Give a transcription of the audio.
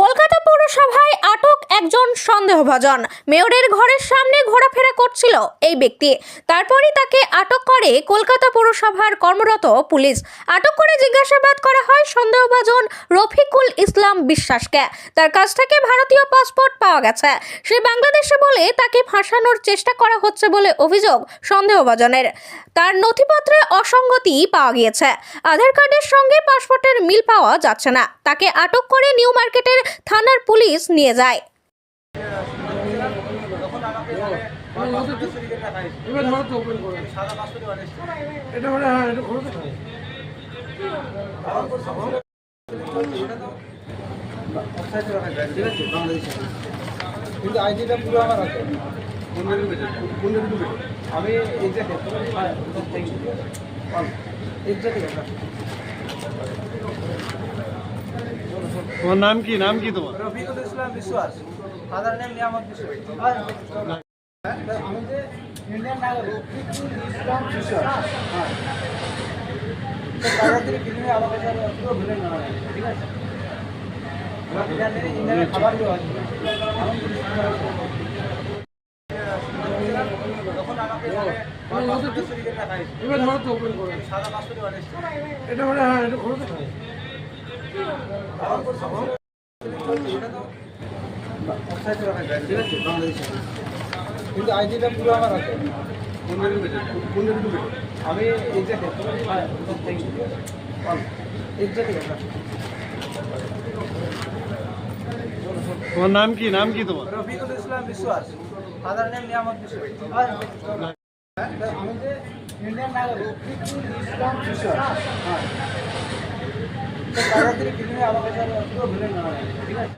কলকাতা পৌরসভায় আটক একজন সন্দেহভাজন। মেয়রের ঘরের সামনে ঘোরাফেরা করছিল এই ব্যক্তি। তারপরই তাকে আটক করে কলকাতা পৌরসভার কর্মরত পুলিশ। আটক করে জিজ্ঞাসাবাদ করা হয় সন্দেহভাজন রফিকুল ইসলাম বিশ্বাসকে। তার কাছ থেকে ভারতীয় পাসপোর্ট পাওয়া গেছে। সে বাংলাদেশে বলে তাকে ফাঁসানোর চেষ্টা করা হচ্ছে বলে অভিযোগ সন্দেহভাজনের। তার নথিপত্রে অসঙ্গতি পাওয়া গিয়েছে। আধার কার্ডের সঙ্গে পাসপোর্টের মিল পাওয়া যাচ্ছে না। তাকে আটক করে নিউ মার্কেটের থানার পুলিশ নিয়ে যায়। কিন্তু আইডিটা পুরো আমার আছে। আমি তোমার নাম কি? নাম কি তোমার? রফিকুল ইসলাম বিশ্বাস, ফাদার নেম নিয়ামত বিশ্বাস। আমি যে ইন্ডিয়ান নাগরিক রফিকুল ইসলাম বিশ্বাস। হ্যাঁ, বাইরে থেকে কিনে আমার কাছে পুরো ভুলে না, ঠিক আছে? ইন্ডিয়ানের খাবার দেওয়া আছে। তখন আমাকে সাদা পাসপোর্ট বানিয়েছে। এটা মানে হ্যাঁ, এটা ঘুরে দেখায়। কিন্তু আইডিটা পুরো আমার আছে। আমি তোমার নাম কি? নাম কি তোমার? রফিকুল ইসলাম বিশ্বাস, ফাদার নেম নিয়ামত বিশ্বাস। আমি যে ইন্ডিয়ান নাগরিক রফিকুল ইসলাম বিশ্বাস। হ্যাঁ, বাইরে থেকে কিনে আমার কাছে পুরো ভুলে না, ঠিক আছে?